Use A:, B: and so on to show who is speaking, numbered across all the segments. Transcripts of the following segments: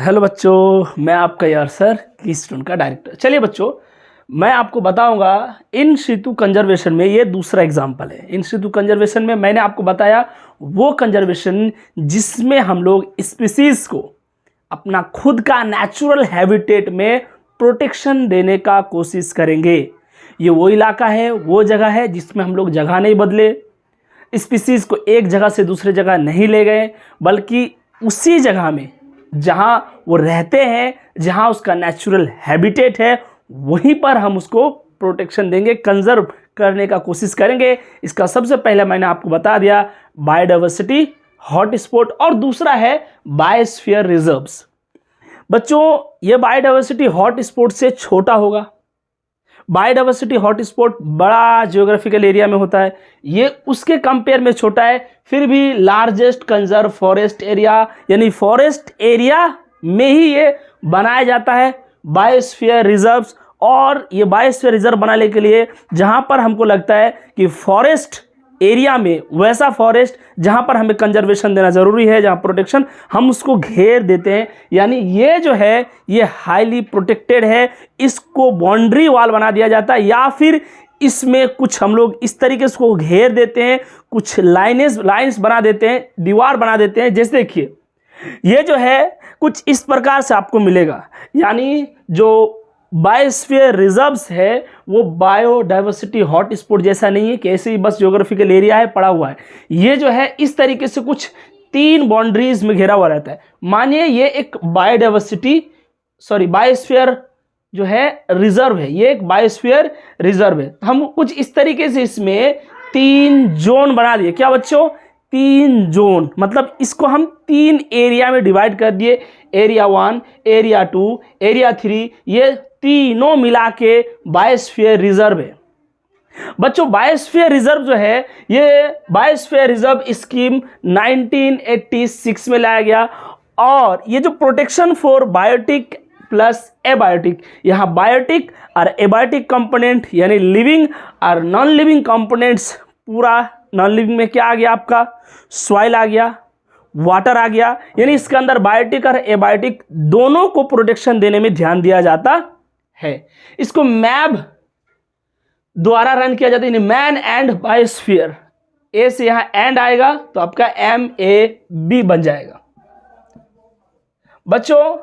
A: Hello बच्चों, मैं आपका यार सर की स्टूडेंट का डायरेक्टर। चलिए बच्चों, मैं आपको बताऊंगा इन सितु कंजर्वेशन में। ये दूसरा एग्जाम्पल है। इन सितु कंजर्वेशन में मैंने आपको बताया वो कंजर्वेशन जिसमें हम लोग स्पीसीज को अपना खुद का नेचुरल हैबिटेट में प्रोटेक्शन देने का कोशिश करेंगे। ये वो इलाका है, वो जगह है जिसमें हम लोग जगह नहीं बदले, स्पीसीज को एक जगह से दूसरे जगह नहीं ले गए, बल्कि उसी जगह में जहाँ वो रहते हैं, जहाँ उसका नेचुरल हैबिटेट है, वहीं पर हम उसको प्रोटेक्शन देंगे, कंजर्व करने का कोशिश करेंगे। इसका सबसे पहले मैंने आपको बता दिया बायोडाइवर्सिटी हॉटस्पॉट, और दूसरा है बायोस्फीयर रिजर्व्स। बच्चों, ये बायोडाइवर्सिटी हॉटस्पॉट से छोटा होगा। बायोडाइवर्सिटी हॉटस्पॉट बड़ा जियोग्राफिकल एरिया में होता है, ये उसके कंपेयर में छोटा है। फिर भी लार्जेस्ट कंजर्व फॉरेस्ट एरिया, यानी फॉरेस्ट एरिया में ही ये बनाया जाता है बायोस्फीयर रिजर्व्स। और ये बायोस्फीयर रिजर्व बनाने के लिए जहाँ पर हमको लगता है कि फॉरेस्ट एरिया में, वैसा फॉरेस्ट जहाँ पर हमें कंजर्वेशन देना ज़रूरी है, जहाँ प्रोटेक्शन, हम उसको घेर देते हैं। यानी ये जो है ये हाईली प्रोटेक्टेड है, इसको बाउंड्री वॉल बना दिया जाता है, या फिर इसमें कुछ हम लोग इस तरीके से उसको घेर देते हैं, कुछ लाइन्स बना देते हैं, दीवार बना देते हैं। जैसे देखिए, ये जो है कुछ इस प्रकार से आपको मिलेगा। यानी जो बायोस्फीयर रिजर्व्स है वो बायोडाइवर्सिटी हॉटस्पॉट जैसा नहीं है कि ऐसे ही बस ज्योग्राफिकल एरिया है पड़ा हुआ है। ये जो है इस तरीके से कुछ 3 बाउंड्रीज में घिरा हुआ रहता है। मानिए ये एक बायोस्फीयर जो है रिजर्व है, ये एक बायोस्फीयर रिजर्व है। हम कुछ इस तरीके से इसमें 3 जोन बना दिए। क्या बच्चों? 3 जोन, मतलब इसको हम 3 एरिया में डिवाइड कर दिए। एरिया 1, एरिया 2, एरिया 3, ये तीनों मिला के बायोस्फीयर रिजर्व है। बच्चों, बायोस्फीयर रिजर्व जो है, ये बायोस्फीयर रिजर्व स्कीम 1986 में लाया गया। और ये जो protection for biotic plus abiotic, यहाँ बायोटिक और एबायोटिक कंपोनेंट यानी लिविंग और नॉन लिविंग कंपोनेंट्स, पूरा नॉन लिविंग में क्या आ गया आपका? सॉइल आ गया, वाटर आ गया। यानी इसके अंदर बायोटिक और एबायोटिक दोनों को प्रोटेक्शन देने में ध्यान दिया जाता है। इसको मैब द्वारा रन किया जाता है, मैन एंड बायोस्फीयर। ए से यहां एंड आएगा तो आपका MAB बन जाएगा। बच्चों,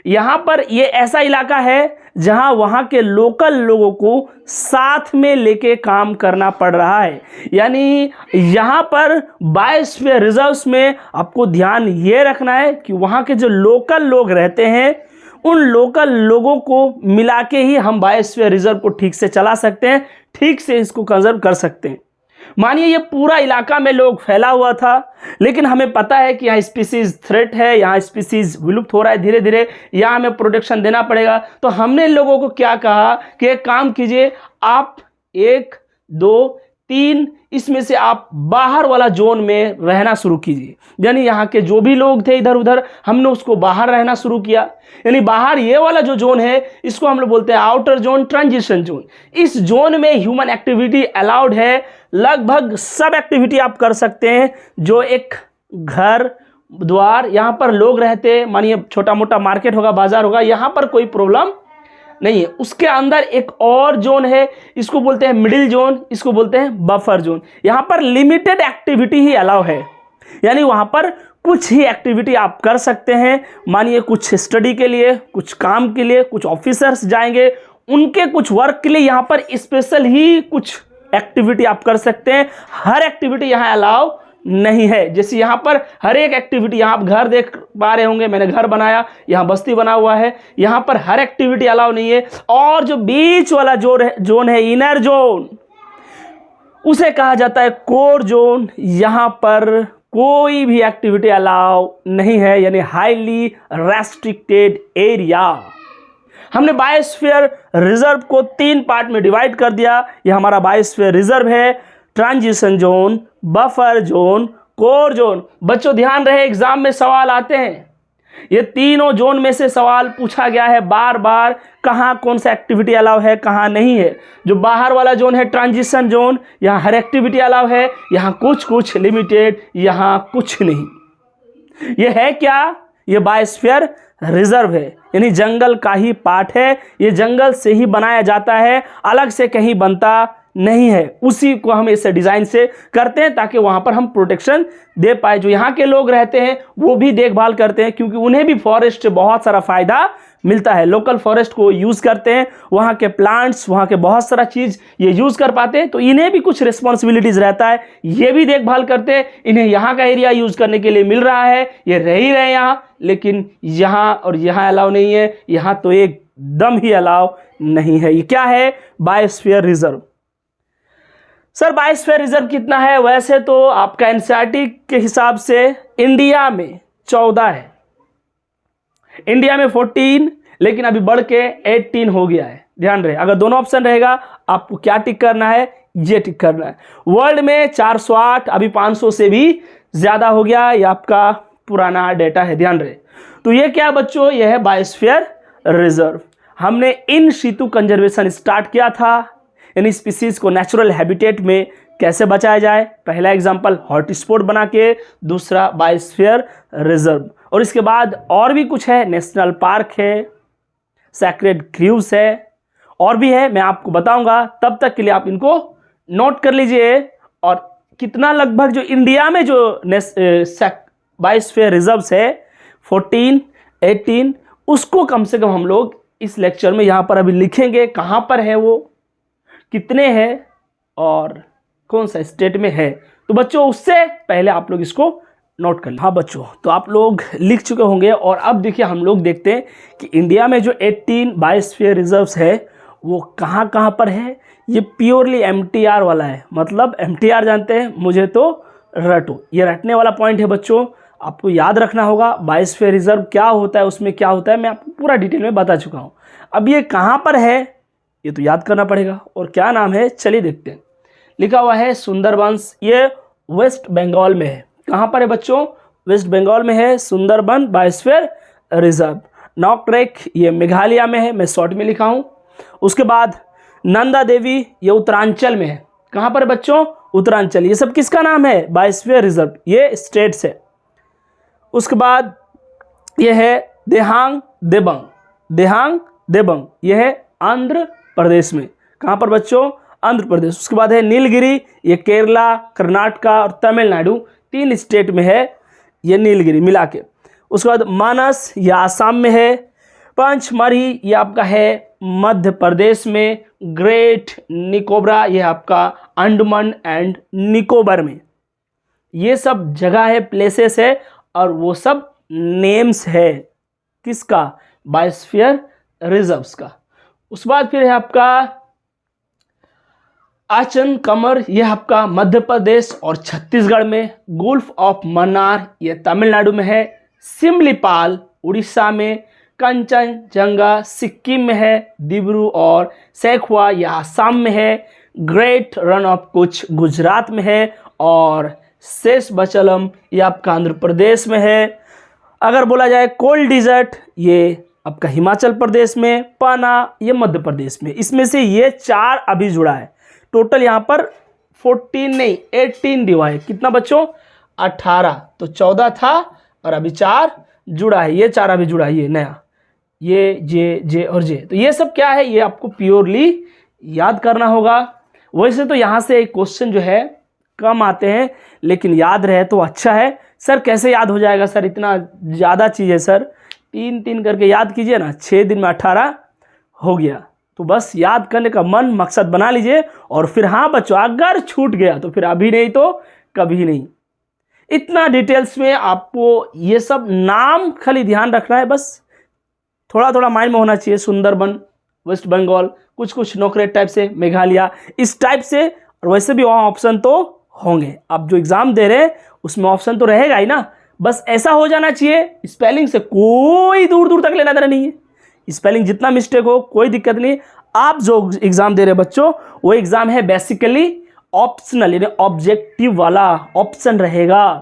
A: यहां पर ये ऐसा इलाका है जहां वहां के लोकल लोगों को साथ में लेके काम करना पड़ रहा है। यानी यहां पर बायोस्फीयर रिजर्व्स में आपको ध्यान ये रखना है कि वहां के जो लोकल लोग रहते हैं, उन लोकल लोगों को मिला के ही हम बायोस्फीयर रिजर्व को ठीक से चला सकते हैं, ठीक से इसको कंजर्व कर सकते हैं। मानिए ये पूरा इलाका में लोग फैला हुआ था, लेकिन हमें पता है कि यहाँ स्पीसीज थ्रेट है, यहाँ स्पीसीज विलुप्त हो रहा है धीरे धीरे, यहाँ हमें प्रोटेक्शन देना पड़ेगा। तो हमने लोगों को क्या कहा कि एक काम कीजिए, आप 1, 2, 3 इसमें से आप बाहर वाला जोन में रहना शुरू कीजिए। यानी यहाँ के जो भी लोग थे इधर उधर, हमने उसको बाहर रहना शुरू किया। यानी बाहर ये वाला जो जोन है, इसको हम लोग बोलते हैं आउटर जोन, ट्रांजिशन जोन। इस जोन में ह्यूमन एक्टिविटी अलाउड है। लगभग सब एक्टिविटी आप कर सकते हैं जो एक घर द्वार, यहाँ पर लोग रहते हैं, मानिए छोटा मोटा मार्केट होगा, बाजार होगा, यहाँ पर कोई प्रॉब्लम नहीं है। उसके अंदर एक और जोन है, इसको बोलते हैं मिडिल जोन, इसको बोलते हैं बफर जोन। यहाँ पर लिमिटेड एक्टिविटी ही अलाउ है। यानी वहाँ पर कुछ ही एक्टिविटी आप कर सकते हैं। मानिए कुछ स्टडी के लिए, कुछ काम के लिए, कुछ ऑफिसर्स जाएंगे, उनके कुछ वर्क के लिए यहाँ पर स्पेशल ही कुछ एक्टिविटी आप कर सकते हैं। हर एक्टिविटी यहाँ अलाउ नहीं है। जैसे यहाँ पर हर एक एक्टिविटी, यहाँ आप घर देख पा रहे होंगे, मैंने घर बनाया, यहाँ बस्ती बना हुआ है, यहाँ पर हर एक्टिविटी अलाउ नहीं है। और जो बीच वाला जोन है इनर जोन, उसे कहा जाता है कोर जोन। यहाँ पर कोई भी एक्टिविटी अलाउ नहीं है, यानी हाईली रेस्ट्रिक्टेड एरिया। हमने बायोस्फीयर रिजर्व को 3 पार्ट में डिवाइड कर दिया। ये हमारा बायोस्फीयर रिजर्व है, transition zone, buffer zone, core zone. बच्चों ध्यान रहे, एग्जाम में सवाल आते हैं, ये तीनों जोन में से सवाल पूछा गया है बार बार, कहाँ कौन सा एक्टिविटी अलाउ है, कहाँ नहीं है। जो बाहर वाला जोन है ट्रांजिशन जोन, यहाँ हर एक्टिविटी अलाउ है, यहाँ कुछ कुछ लिमिटेड, यहाँ कुछ नहीं। ये है क्या? ये बायोस्फीयर रिजर्व है, यानी जंगल का ही पार्ट है। ये जंगल से ही बनाया जाता है, अलग से कहीं बनता नहीं है। उसी को हम इस डिज़ाइन से करते हैं ताकि वहाँ पर हम प्रोटेक्शन दे पाए। जो यहाँ के लोग रहते हैं वो भी देखभाल करते हैं, क्योंकि उन्हें भी फॉरेस्ट से बहुत सारा फ़ायदा मिलता है। लोकल फॉरेस्ट को यूज़ करते हैं, वहाँ के प्लांट्स, वहाँ के बहुत सारा चीज़ ये यूज़ कर पाते हैं। तो इन्हें भी कुछ रिस्पॉन्सिबिलिटीज़ रहता है, ये भी देखभाल करते हैं। इन्हें यहाँ का एरिया यूज़ करने के लिए मिल रहा है, ये रह ही रहे यहाँ, लेकिन यहाँ और यहाँ अलाउ नहीं है। यहाँ तो एकदम ही अलाउ नहीं है। ये क्या है? Biosphere reserve. Sir biosphere reserve कितना है? वैसे तो आपका एनसीईआरटी के हिसाब से इंडिया में 14 है, इंडिया में 14, लेकिन अभी बढ़ के 18 हो गया है। ध्यान रहे, अगर दोनों ऑप्शन रहेगा आपको क्या टिक करना है? ये टिक करना है। वर्ल्ड में 408, अभी 500 से भी ज़्यादा हो गया। ये आपका पुराना डेटा है, ध्यान रहे। तो ये क्या बच्चों? ये है बायोस्फीयर रिजर्व। हमने इन सितु कंजर्वेशन स्टार्ट किया था, यानी स्पीसीज को नेचुरल हैबिटेट में कैसे बचाया जाए। पहला एग्जांपल हॉटस्पॉट बना के, दूसरा बायोस्फीयर रिजर्व, और इसके बाद और भी कुछ है, नेशनल पार्क है, सैक्रेड ग्रीव्स है, और भी है, मैं आपको बताऊंगा। तब तक के लिए आप इनको नोट कर लीजिए। और कितना लगभग जो इंडिया में जो बायोस्फीयर रिजर्व्स है 14, 18, उसको कम से कम हम लोग इस लेक्चर में यहाँ पर अभी लिखेंगे, कहाँ पर है वो, कितने हैं और कौन सा स्टेट में है। तो बच्चों उससे पहले आप लोग इसको नोट कर लें। हाँ बच्चों, तो आप लोग लिख चुके होंगे। और अब देखिए हम लोग देखते हैं कि इंडिया में जो 18 बायोस्फीयर रिजर्व्स है वो कहाँ कहाँ पर है। ये प्योरली एमटीआर वाला है, मतलब एमटीआर जानते हैं, मुझे तो रटो, ये रटने वाला पॉइंट है बच्चों। आपको याद रखना होगा बायोस्फीयर रिजर्व क्या होता है, उसमें क्या होता है, मैं आपको पूरा डिटेल में बता चुका हूँ। अब ये कहाँ पर है ये तो याद करना पड़ेगा, और क्या नाम है चलिए देखते हैं। लिखा हुआ है सुंदरबंस, ये वेस्ट बंगाल में है। कहाँ पर है बच्चों? वेस्ट बंगाल में है सुंदरबन बायोस्फीयर रिजर्व। नॉकरेक ये मेघालय में है, मैं शॉर्ट में लिखा हूँ। उसके बाद नंदा देवी ये उत्तरांचल में है। कहाँ पर बच्चों? उत्तरांचल। ये सब किसका नाम है? बायोस्फीयर रिजर्व, ये स्टेट्स है। उसके बाद ये है देहांग देबंग, देहांग देबंग ये है आंध्र प्रदेश में। कहाँ पर बच्चों? आंध्र प्रदेश। उसके बाद है नीलगिरी, ये केरला, कर्नाटका और तमिलनाडु, 3 स्टेट में है ये नीलगिरी मिला के। उसके बाद मानस ये आसाम में है। पंचमढ़ी ये आपका है मध्य प्रदेश में। ग्रेट निकोबार ये आपका अंडमान एंड निकोबार में। ये सब जगह है, प्लेसेस है, और वो सब नेम्स है किसका? बायोस्फीयर रिजर्व्स का। उसके बाद फिर है आपका आचन कमर, यह आपका मध्य प्रदेश और छत्तीसगढ़ में। गुल्फ ऑफ मन्नार ये तमिलनाडु में है। सिमलीपाल उड़ीसा में। कंचनजंगा सिक्किम में है। दिब्रू और सैखवा ये आसाम में है। Great run of Kutch Gujarat में है। और शेषबचलम ये आपका आंध्र प्रदेश में है। अगर बोला जाए कोल्ड डिजर्ट ये आपका हिमाचल प्रदेश में। पाना ये मध्य प्रदेश में। इसमें से ये 4 अभी जुड़ा है। टोटल यहाँ पर 14 नहीं 18 डिवाइड, कितना बच्चों? 18। तो 14 था और अभी 4 जुड़ा है, ये 4 अभी जुड़ा है, ये नया, ये जे और जे। तो ये सब क्या है? ये आपको प्योरली याद करना होगा। वैसे तो यहाँ से एक क्वेश्चन जो है कम आते हैं, लेकिन याद रहे तो अच्छा है। सर कैसे याद हो जाएगा सर, इतना ज़्यादा चीज़ है सर। 3 करके याद कीजिए ना, 6 दिन में 18 हो गया। तो बस याद करने का मन मकसद बना लीजिए। और फिर हाँ बच्चों, अगर छूट गया तो फिर अभी नहीं तो कभी नहीं। इतना डिटेल्स में आपको ये सब नाम खाली ध्यान रखना है, बस थोड़ा थोड़ा माइंड में होना चाहिए। सुंदरबन वेस्ट बंगाल, कुछ कुछ नोकरेक टाइप से, मेघालय इस टाइप से। और वैसे भी वहाँ ऑप्शन तो होंगे, आप जो एग्ज़ाम दे रहे हैं उसमें ऑप्शन तो रहेगा ही ना। बस ऐसा हो जाना चाहिए, स्पेलिंग से कोई दूर दूर तक लेना देना नहीं है। स्पेलिंग जितना मिस्टेक हो कोई दिक्कत नहीं। आप जो एग्ज़ाम दे रहे हैं बच्चों, वो एग्ज़ाम है बेसिकली ऑप्शनल, यानी ऑब्जेक्टिव वाला ऑप्शन रहेगा।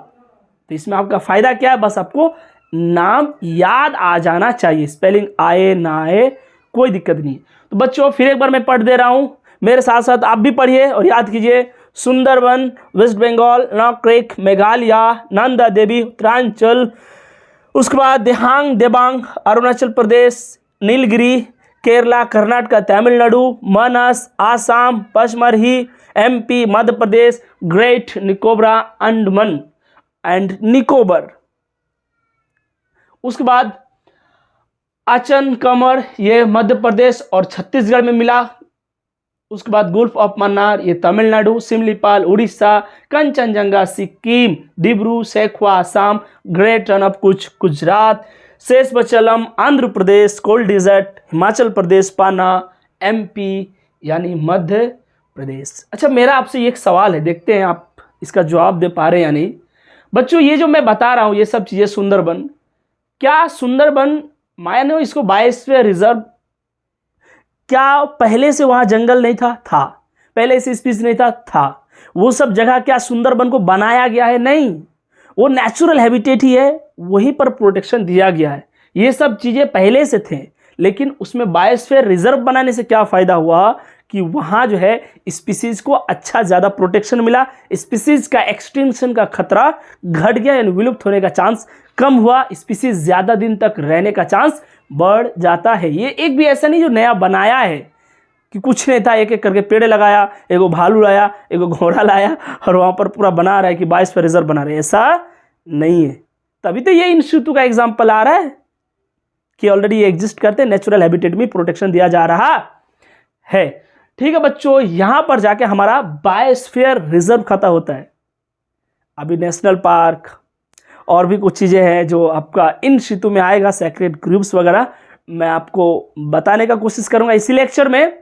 A: तो इसमें आपका फ़ायदा क्या है? बस आपको नाम याद आ जाना चाहिए, स्पेलिंग आए ना आए कोई दिक्कत नहीं। तो बच्चों फिर एक बार मैं पढ़ दे रहा हूँ, मेरे साथ साथ आप भी पढ़िए और याद कीजिए। सुंदरबन वेस्ट बंगाल, नॉकरेक मेघालय, नंदा देवी उत्तरांचल, उसके बाद Dehang Debang Arunachal Pradesh, Nilgiri Kerala, Karnataka, Tamil Nadu, Manas Assam, Pachmarhi MP, Madhya Pradesh, great Nicobar Andaman and Nicobar. उसके बाद अचन कमर, ये मध्य प्रदेश और छत्तीसगढ़ में मिला। उसके बाद गुल्फ ऑफ मन्नार, ये Tamil Nadu, Similipal Orissa, Kanchenjunga Sikkim, Dibru Saikhowa Assam, great run of कुछ गुजरात, शेषबचलम आंध्र प्रदेश, कोल्ड डिजर्ट हिमाचल प्रदेश, पाना एमपी यानी मध्य प्रदेश। अच्छा, मेरा आपसे एक सवाल है, देखते हैं आप इसका जवाब दे पा रहे हैं या नहीं। बच्चों, ये जो मैं बता रहा हूँ ये सब चीज़ें सुंदरबन, क्या सुंदरबन मानो इसको बायोस्फीयर रिजर्व, क्या पहले से वहाँ जंगल नहीं था? था। पहले से स्पीसीज नहीं था? था। वो सब जगह क्या सुंदरबन को बनाया गया है? नहीं, वो नेचुरल हैबिटेट ही है, वहीं पर प्रोटेक्शन दिया गया है। ये सब चीज़ें पहले से थे, लेकिन उसमें बायोस्फीयर रिजर्व बनाने से क्या फ़ायदा हुआ कि वहाँ जो है स्पीसीज को अच्छा ज़्यादा प्रोटेक्शन मिला, स्पीसीज का एक्सटिंक्शन का खतरा घट गया, यानी विलुप्त होने का चांस कम हुआ, स्पीसीज ज़्यादा दिन तक रहने का चांस बढ़ जाता है। ये एक भी ऐसा नहीं जो नया बनाया है कि कुछ नहीं था, एक एक करके पेड़ लगाया, एगो भालू लाया, एगो घोड़ा लाया और वहाँ पर पूरा बना रहा है कि बायोस्फीयर रिजर्व बना रहे हैं, ऐसा नहीं है। तभी तो ये इंस्टीट्यूट का एग्जाम्पल आ रहा है कि ऑलरेडी ये एग्जिस्ट करते हैं, नेचुरल हैबिटेट में प्रोटेक्शन दिया जा रहा है। ठीक है बच्चों, यहां पर जाके हमारा बायोस्फीयर रिजर्व खत्म होता है। अभी नेशनल पार्क और भी कुछ चीज़ें हैं जो आपका इन ऋतु में आएगा, सेक्रेट ग्रुप्स वगैरह मैं आपको बताने का कोशिश करूंगा इसी लेक्चर में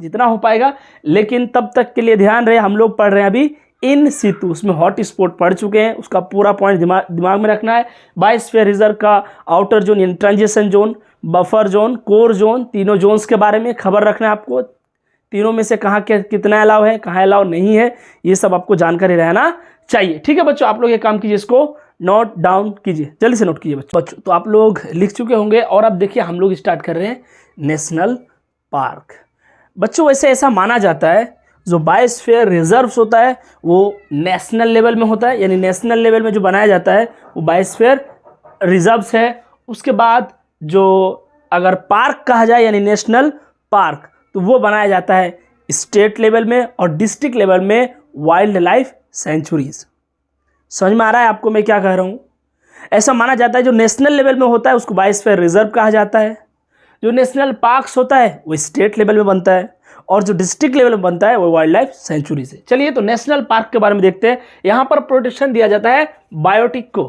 A: जितना हो पाएगा। लेकिन तब तक के लिए ध्यान रहे, हम लोग पढ़ रहे हैं अभी इन सितु, उसमें हॉट स्पॉट पढ़ चुके हैं, उसका पूरा पॉइंट दिमाग में रखना है। बायोस्फीयर रिजर्व का आउटर जोन यानी transition zone, buffer zone, core zone, तीनों जोन्स के बारे में खबर रखना है आपको। तीनों में से कहाँ कितना अलाउ है, कहाँ अलाउ नहीं है, ये सब आपको जानकारी रहना चाहिए। ठीक है बच्चों, आप लोग ये काम कीजिए, इसको नोट डाउन कीजिए, जल्दी से नोट कीजिए बच्चों। तो आप लोग लिख चुके होंगे और अब देखिए हम लोग स्टार्ट कर रहे हैं नेशनल पार्क। बच्चों वैसे ऐसा माना जाता है जो बायोस्फीयर रिजर्व्स होता है वो नेशनल लेवल में होता है, यानी नेशनल लेवल में जो बनाया जाता है वो बायोस्फीयर रिजर्व्स है। उसके बाद जो अगर पार्क कहा जाए यानी नेशनल पार्क, तो वो बनाया जाता है स्टेट लेवल में और डिस्ट्रिक्ट लेवल में वाइल्ड लाइफ सेंचुरीज। समझ में आ रहा है आपको मैं क्या कह रहा हूँ? ऐसा माना जाता है जो नेशनल लेवल में होता है उसको बायोस्फीयर रिजर्व कहा जाता है, जो नेशनल पार्क्स होता है वो स्टेट लेवल में बनता है और जो डिस्ट्रिक्ट लेवल में बनता है वो वाइल्ड लाइफ सेंचुरीज है। चलिए तो नेशनल पार्क के बारे में देखते हैं। यहाँ पर प्रोटेक्शन दिया जाता है बायोटिक को।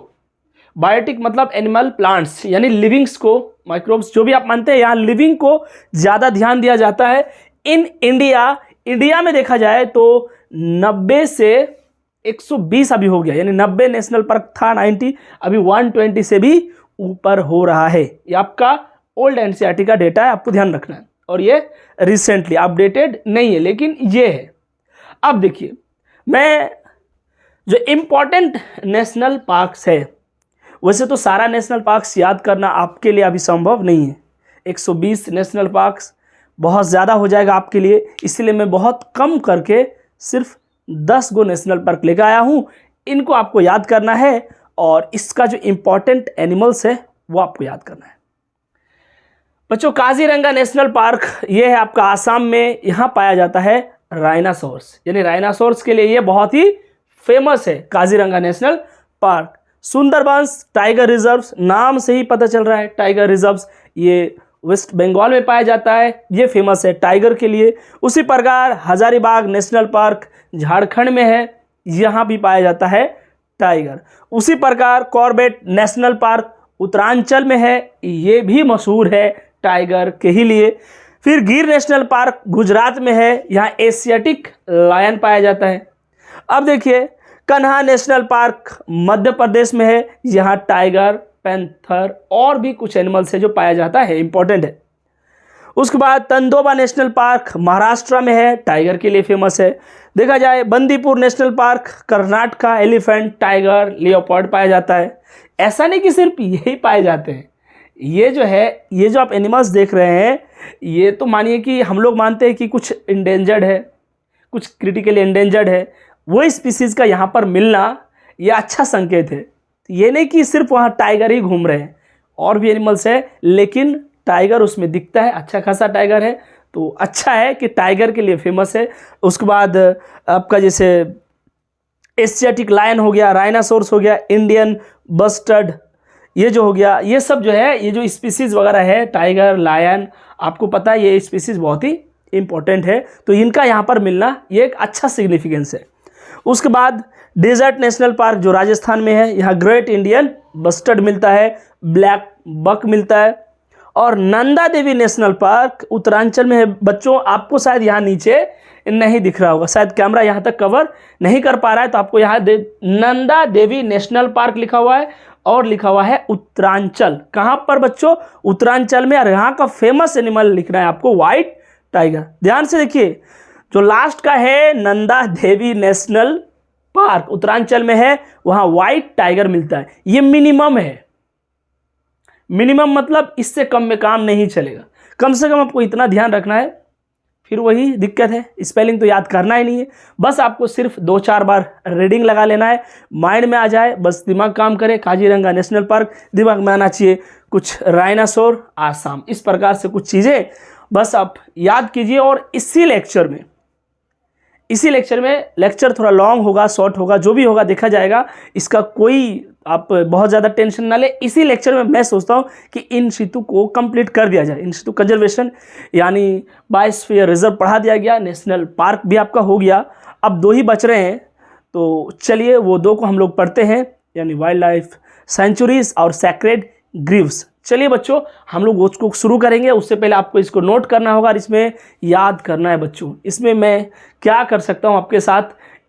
A: बायोटिक मतलब एनिमल प्लांट्स यानी लिविंग्स को, माइक्रोब्स जो भी आप मानते हैं, यहाँ लिविंग को ज़्यादा ध्यान दिया जाता है। इन इंडिया में देखा जाए तो 90 से 120 अभी हो गया, यानी 90 नेशनल पार्क था 90, अभी 120 से भी ऊपर हो रहा है। ये आपका ओल्ड एनसीईआरटी का डेटा है, आपको ध्यान रखना है, और ये रिसेंटली अपडेटेड नहीं है लेकिन ये है। अब देखिए, मैं जो इम्पोर्टेंट नेशनल पार्क्स है, वैसे तो सारा नेशनल पार्क्स याद करना आपके लिए अभी संभव नहीं है, 120 नेशनल पार्क्स बहुत ज़्यादा हो जाएगा आपके लिए, इसलिए मैं बहुत कम करके सिर्फ 10 गो नेशनल पार्क लेकर आया हूँ। इनको आपको याद करना है और इसका जो इम्पोर्टेंट एनिमल्स है वो आपको याद करना है। बच्चों, काजीरंगा नेशनल पार्क ये है आपका आसाम में, यहाँ पाया जाता है राइनासोर्स, यानी राइनासोर्स के लिए ये बहुत ही फेमस है Kaziranga national park. Sundarbans tiger reserves, नाम से ही पता चल रहा है टाइगर रिजर्व्स, ये वेस्ट बंगाल में पाया जाता है, ये फेमस है टाइगर के लिए। उसी प्रकार हजारीबाग नेशनल पार्क झारखंड में है, यहाँ भी पाया जाता है टाइगर। उसी प्रकार कॉर्बेट नेशनल पार्क उत्तरांचल में है, ये भी मशहूर है टाइगर के ही लिए। फिर गिर नेशनल पार्क गुजरात में है, यहाँ एशियाटिक लायन पाया जाता है। अब देखिए, कन्हा नेशनल पार्क मध्य प्रदेश में है, यहाँ टाइगर, पैंथर और भी कुछ एनिमल्स है जो पाया जाता है, इंपॉर्टेंट है। उसके बाद तंदोबा नेशनल पार्क महाराष्ट्र में है, टाइगर के लिए फेमस है। देखा जाए Bandipur national park Karnataka, elephant, tiger, leopard पाया जाता है। ऐसा नहीं कि सिर्फ यही पाए जाते हैं, ये जो है, ये जो आप एनिमल्स देख रहे हैं, ये तो मानिए कि हम लोग मानते हैं कि कुछ इंडेंजर्ड है, कुछ क्रिटिकली इंडेंजर्ड है, वो स्पीसीज़ का यहाँ पर मिलना ये अच्छा संकेत है। ये नहीं कि सिर्फ वहाँ टाइगर ही घूम रहे हैं, और भी एनिमल्स है, लेकिन टाइगर उसमें दिखता है, अच्छा खासा टाइगर है, तो अच्छा है कि टाइगर के लिए फेमस है। उसके बाद आपका जैसे एशियाटिक लायन हो गया, राइनासोर्स हो गया, इंडियन बस्टर्ड, ये जो हो गया, ये सब जो है, ये जो स्पीसीज़ वगैरह है, टाइगर, लायन, आपको पता है ये स्पीसीज़ बहुत ही इंपॉर्टेंट है, तो इनका यहाँ पर मिलना ये एक अच्छा सिग्निफिकेंस है। उसके बाद डेजर्ट नेशनल पार्क जो राजस्थान में है, यहाँ ग्रेट इंडियन बस्टर्ड मिलता है, ब्लैक बक मिलता है। और नंदा देवी नेशनल पार्क उत्तरांचल में है। बच्चों आपको शायद यहाँ नीचे नहीं दिख रहा होगा, शायद कैमरा यहाँ तक कवर नहीं कर पा रहा है, तो आपको यहाँ नंदा देवी नेशनल पार्क लिखा हुआ है और लिखा हुआ है उत्तरांचल। कहाँ पर बच्चों? उत्तरांचल में। और यहाँ का फेमस एनिमल लिखना है आपको, व्हाइट टाइगर। ध्यान से देखिए, जो लास्ट का है नंदा देवी नेशनल पार्क उत्तरांचल में है, वहाँ व्हाइट टाइगर मिलता है। ये मिनिमम है, मिनिमम मतलब इससे कम में काम नहीं चलेगा, कम से कम आपको इतना ध्यान रखना है। फिर वही दिक्कत है, स्पेलिंग तो याद करना ही नहीं है, बस आपको सिर्फ 2-4 बार रीडिंग लगा लेना है, माइंड में आ जाए, बस दिमाग काम करे। काजीरंगा नेशनल पार्क, दिमाग में आना चाहिए कुछ राइनासोर, आसाम, इस प्रकार से कुछ चीज़ें बस आप याद कीजिए। और इसी लेक्चर में लेक्चर थोड़ा लॉन्ग होगा, शॉर्ट होगा, जो भी होगा देखा जाएगा, इसका कोई आप बहुत ज़्यादा टेंशन ना ले। इसी लेक्चर में मैं सोचता हूँ कि इन सितु को कंप्लीट कर दिया जाए। इन सितु कंजर्वेशन यानी बायोस्फीयर रिजर्व पढ़ा दिया गया, नेशनल पार्क भी आपका हो गया, अब 2 ही बच रहे हैं, तो चलिए वो 2 को हम लोग पढ़ते हैं, यानी वाइल्ड लाइफ सेंचुरीज और सैक्रेड ग्रीव्स। चलिए बच्चों हम लोग उसको शुरू करेंगे, उससे पहले आपको इसको नोट करना होगा और इसमें याद करना है बच्चों। इसमें मैं क्या कर सकता हूँ आपके साथ,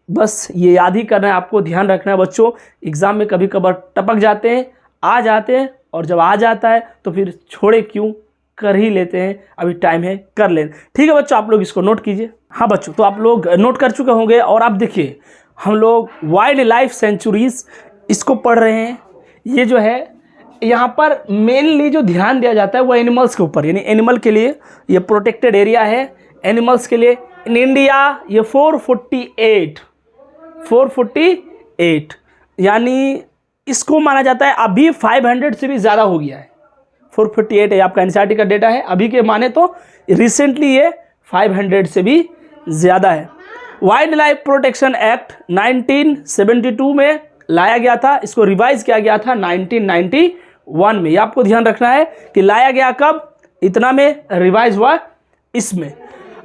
A: बस ये याद ही करना है, आपको ध्यान रखना है बच्चों। एग्ज़ाम में कभी कभार टपक जाते हैं, आ जाते हैं, और जब आ जाता है तो फिर छोड़े क्यों, कर ही लेते हैं, अभी टाइम है कर लें। ठीक है बच्चों, आप लोग इसको नोट कीजिए। हाँ बच्चों, तो आप लोग नोट कर चुके होंगे, और आप देखिए हम लोग वाइल्ड लाइफ सेंचुरीज इसको पढ़ रहे हैं। ये जो है यहाँ पर मेनली जो ध्यान दिया जाता है वो एनिमल्स के ऊपर, यानी एनिमल के लिए ये प्रोटेक्टेड एरिया है, एनिमल्स के लिए। इन इंडिया ये 448 यानी इसको माना जाता है अभी 500 से भी ज़्यादा हो गया है। 448 है आपका एनसीईआरटी का डेटा है, अभी के माने तो रिसेंटली ये 500 से भी ज़्यादा है। वाइल्ड लाइफ प्रोटेक्शन एक्ट 1972 में लाया गया था, इसको रिवाइज किया गया था 1991 में। ये आपको ध्यान रखना है कि लाया गया कब, इतना में रिवाइज हुआ इसमें।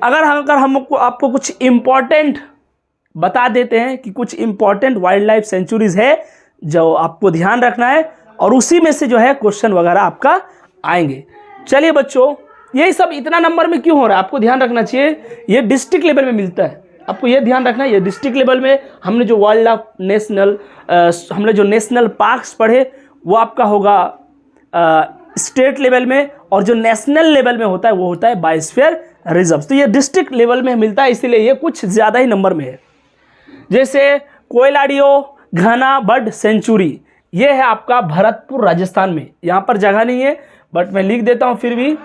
A: अगर हमको आपको कुछ इम्पॉर्टेंट बता देते हैं कि कुछ इम्पॉर्टेंट वाइल्ड लाइफ सेंचुरीज है जो आपको ध्यान रखना है, और उसी में से जो है क्वेश्चन वगैरह आपका आएंगे। चलिए बच्चों, ये सब इतना नंबर में क्यों हो रहा है आपको ध्यान रखना चाहिए। ये डिस्ट्रिक्ट लेवल में मिलता है, आपको ये ध्यान रखना है। ये डिस्ट्रिक्ट लेवल में हमने जो वाइल्ड लाइफ हमने जो नेशनल पार्क्स पढ़े वो आपका होगा स्टेट लेवल में, और जो नेशनल लेवल में होता है वो होता है बायोस्फीयर रिजर्व। तो ये डिस्ट्रिक्ट लेवल में मिलता है, इसीलिए ये कुछ ज़्यादा ही नंबर में है। जैसे कोयलाडियो घना बर्ड सेंचुरी, ये है आपका भरतपुर राजस्थान में। यहाँ पर जगह नहीं है बट मैं लिख देता हूँ फिर भी,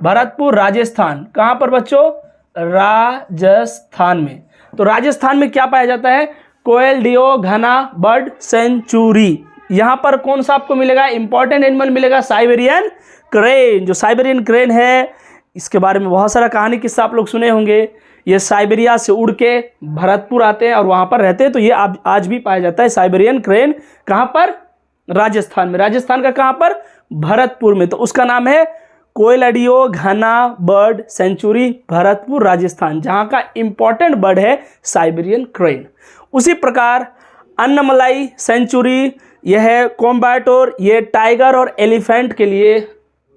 A: भरतपुर राजस्थान। कहाँ पर बच्चों? राजस्थान में। तो राजस्थान में क्या पाया जाता है? कोयलडियो घना बर्ड सेंचुरी। यहाँ पर कौन सा आपको मिलेगा? इंपॉर्टेंट एनिमल मिलेगा, साइबेरियन क्रेन। जो साइबेरियन क्रेन है इसके बारे में बहुत सारा कहानी किस्सा आप लोग सुने होंगे। ये साइबेरिया से उड़ के भरतपुर आते हैं और वहाँ पर रहते हैं, तो ये आज भी पाया जाता है साइबेरियन क्रेन। कहाँ पर? राजस्थान में। राजस्थान का कहाँ पर? भरतपुर में। तो उसका नाम है कोयलडियो घना बर्ड सेंचुरी, भरतपुर राजस्थान, जहाँ का इंपॉर्टेंट बर्ड है साइबेरियन क्रेन। उसी प्रकार अन्नमलाई सेंचुरी, यह है कॉम्बैटोर, ये टाइगर और एलिफेंट के लिए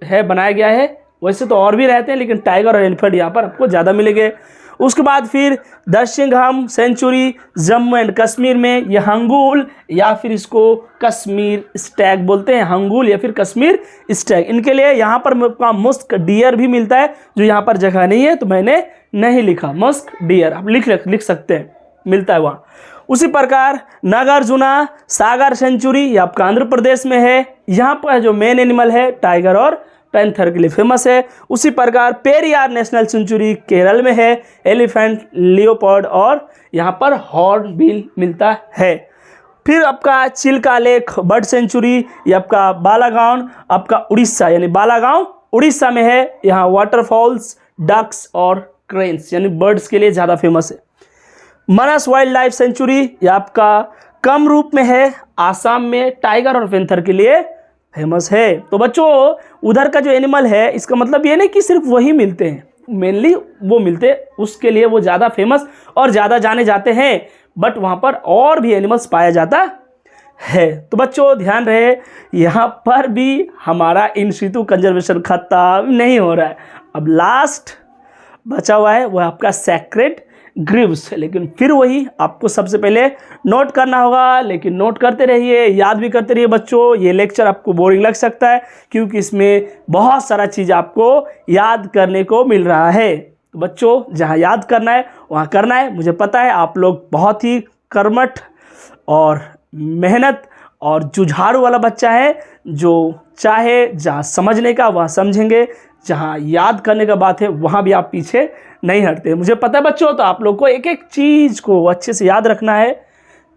A: है, बनाया गया है। वैसे तो और भी रहते हैं लेकिन टाइगर और एलिफेंट यहाँ पर आपको ज़्यादा मिलेंगे। उसके बाद फिर दर्शिंघम सेंचुरी जम्मू एंड कश्मीर में, ये हंगूल या फिर इसको कश्मीर स्टैग बोलते हैं, हंगूल या फिर कश्मीर स्टैग। इनके लिए यहाँ पर मस्क डियर भी मिलता है, जो यहाँ पर जगह नहीं है तो मैंने नहीं लिखा। मस्क डियर आप लिख सकते हैं, मिलता है वहाँ। उसी प्रकार नागार्जुना सागर सेंचुरी, ये आपका आंध्र प्रदेश में है। यहाँ पर जो मेन एनिमल है टाइगर और पैंथर के लिए फेमस है। उसी प्रकार पेरियार नेशनल सेंचुरी केरल में है, एलिफेंट, लियोपर्ड और यहाँ पर हॉर्नबिल मिलता है। फिर आपका चिल्का लेक बर्ड सेंचुरी, ये आपका बालागांव आपका उड़ीसा, यानी बालागांव उड़ीसा में है। यहाँ वाटरफॉल्स, डक्स और क्रेन्स यानी बर्ड्स के लिए ज़्यादा फेमस है। मानस वाइल्ड लाइफ सेंचुरी ये आपका कामरूप में है, आसाम में टाइगर और पेंथर के लिए फेमस है। तो बच्चों उधर का जो एनिमल है, इसका मतलब ये नहीं कि सिर्फ वही मिलते हैं, मेनली वो मिलते हैं, उसके लिए वो ज़्यादा फेमस और ज़्यादा जाने जाते हैं, बट वहाँ पर और भी एनिमल्स पाया जाता है। तो बच्चों ध्यान रहे, यहाँ पर भी हमारा इन सितु कंजर्वेशन खत्म नहीं हो रहा है। अब लास्ट बचा हुआ है वह आपका सैक्रेड ग्रीव्स, लेकिन फिर वही आपको सबसे पहले नोट करना होगा। लेकिन नोट करते रहिए, याद भी करते रहिए बच्चों। ये लेक्चर आपको बोरिंग लग सकता है क्योंकि इसमें बहुत सारा चीज़ आपको याद करने को मिल रहा है। तो बच्चों जहाँ याद करना है वहाँ करना है। मुझे पता है आप लोग बहुत ही कर्मठ और मेहनत और जुझारू वाला बच्चा है, जो चाहे जहाँ समझने का वहाँ समझेंगे, जहाँ याद करने का बात है वहाँ भी आप पीछे नहीं हटते। मुझे पता है बच्चों, तो आप लोग को एक एक चीज़ को अच्छे से याद रखना है,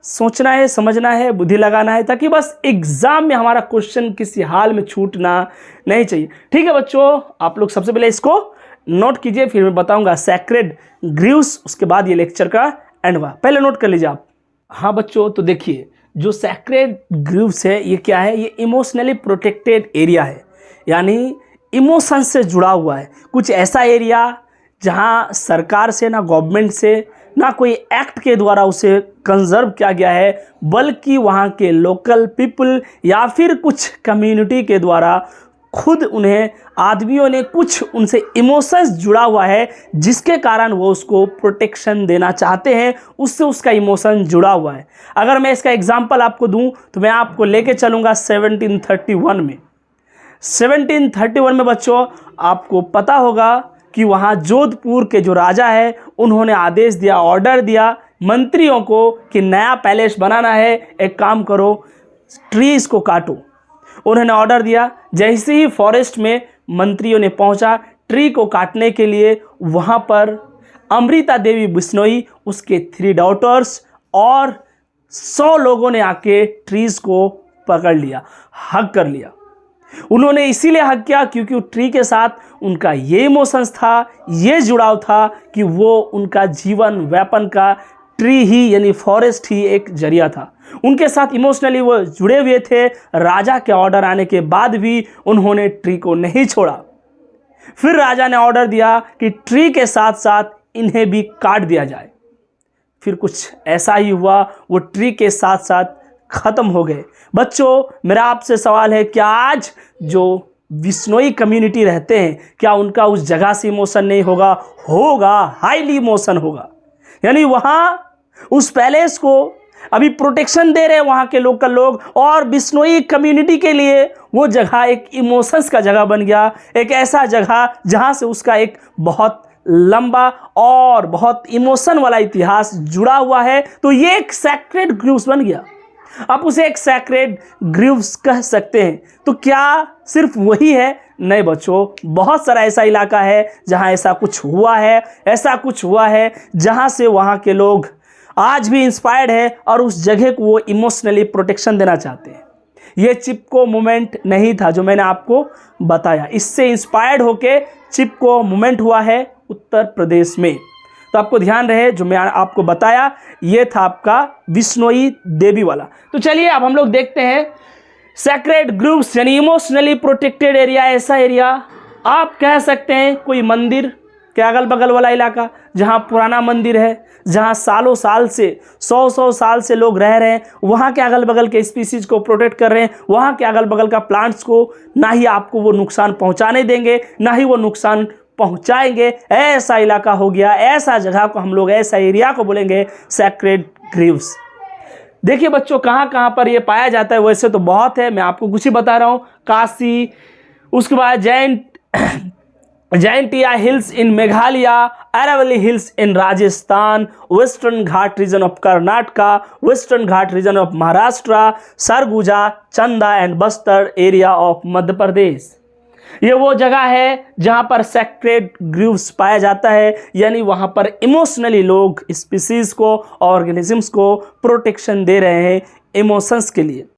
A: सोचना है, समझना है, बुद्धि लगाना है, ताकि बस एग्ज़ाम में हमारा क्वेश्चन किसी हाल में छूटना नहीं चाहिए। ठीक है बच्चों, आप लोग सबसे पहले इसको नोट कीजिए, फिर मैं बताऊंगा सैक्रेड ग्रीव्स, उसके बाद ये लेक्चर का एंड हुआ। पहले नोट कर लीजिए आप। हाँ बच्चों, तो देखिए जो सैक्रेड ग्रीव्स है ये क्या है, ये इमोशनली प्रोटेक्टेड एरिया है, यानी इमोशन से जुड़ा हुआ है। कुछ ऐसा एरिया जहाँ सरकार से, ना गवर्नमेंट से, ना कोई एक्ट के द्वारा उसे कंजर्व किया गया है, बल्कि वहाँ के लोकल पीपल या फिर कुछ कम्युनिटी के द्वारा खुद उन्हें आदमियों ने कुछ उनसे इमोशंस जुड़ा हुआ है, जिसके कारण वो उसको प्रोटेक्शन देना चाहते हैं, उससे उसका इमोशन जुड़ा हुआ है। अगर मैं इसका एग्जांपल आपको दूं तो मैं आपको लेके चलूँगा 1731 में। 1731 में बच्चों आपको पता होगा कि वहाँ जोधपुर के जो राजा है उन्होंने आदेश दिया, ऑर्डर दिया मंत्रियों को कि नया पैलेस बनाना है, एक काम करो ट्रीज़ को काटो। उन्होंने ऑर्डर दिया। जैसे ही फॉरेस्ट में मंत्रियों ने पहुंचा ट्री को काटने के लिए, वहां पर अमृता देवी बिश्नोई, उसके 3 डॉटर्स और 100 लोगों ने आके ट्रीज को पकड़ लिया, हग कर लिया। उन्होंने इसीलिए हक किया क्योंकि ट्री के साथ उनका ये इमोशंस था, ये जुड़ाव था कि वो उनका जीवन व्यापन का ट्री ही यानी फॉरेस्ट ही एक जरिया था। उनके साथ इमोशनली वो जुड़े हुए थे। राजा के ऑर्डर आने के बाद भी उन्होंने ट्री को नहीं छोड़ा। फिर राजा ने ऑर्डर दिया कि ट्री के साथ साथ इन्हें भी काट दिया जाए। फिर कुछ ऐसा ही हुआ, वो ट्री के साथ साथ खत्म हो गए। बच्चों मेरा आपसे सवाल है, क्या आज जो बिश्नोई कम्युनिटी रहते हैं, क्या उनका उस जगह से इमोशन नहीं होगा? होगा, हाईली इमोशन होगा। यानी वहाँ उस पैलेस को अभी प्रोटेक्शन दे रहे हैं वहाँ के लोकल लोग, और बिश्नोई कम्युनिटी के लिए वो जगह एक इमोशंस का जगह बन गया, एक ऐसा जगह जहाँ से उसका एक बहुत लंबा और बहुत इमोशन वाला इतिहास जुड़ा हुआ है। तो ये एक सैक्रेड ग्रीव्स बन गया। आप उसे एक सैक्रेड ग्रीव्स कह सकते हैं। तो क्या सिर्फ वही है? नहीं बच्चों, बहुत सारा ऐसा इलाका है जहाँ ऐसा कुछ हुआ है, ऐसा कुछ हुआ है जहाँ से वहाँ के लोग आज भी इंस्पायर्ड है और उस जगह को वो इमोशनली प्रोटेक्शन देना चाहते हैं। ये चिपको मूवमेंट नहीं था जो मैंने आपको बताया, इससे इंस्पायर्ड होके चिपको मूवमेंट हुआ है उत्तर प्रदेश में। तो आपको ध्यान रहे, जो मैं आपको बताया ये था आपका बिश्नोई देवी वाला। तो चलिए अब हम लोग देखते हैं सैक्रेड ग्रूव्स यानी इमोशनली प्रोटेक्टेड एरिया। ऐसा एरिया आप कह सकते हैं कोई मंदिर के अगल बगल वाला इलाका, जहाँ पुराना मंदिर है, जहाँ सालों साल से 100 साल से लोग रह रहे हैं, वहाँ के अगल बगल के स्पीसीज को प्रोटेक्ट कर रहे हैं, वहाँ के अगल बगल का प्लांट्स को ना ही आपको वो नुकसान पहुँचाने देंगे, ना ही वो नुकसान पहुँचाएंगे। ऐसा इलाका हो गया, ऐसा जगह को हम लोग, ऐसा एरिया को बोलेंगे सैक्रेड ग्रीव्स। देखिए बच्चों कहाँ कहाँ पर ये पाया जाता है, वैसे तो बहुत है, मैं आपको कुछ ही बता रहा हूँ। काशी, उसके बाद Jaintia hills in Meghalaya, Aravalli hills in Rajasthan, western Ghat region of Karnataka, western Ghat region of Maharashtra, Surguja, Chanda and Bastar area of Madhya Pradesh. ये वो जगह है जहाँ पर सैक्रेड ग्रीव्स पाया जाता है, यानी वहाँ पर इमोशनली लोग स्पीसीज को, ऑर्गेनिजम्स को प्रोटेक्शन दे रहे हैं इमोशंस के लिए।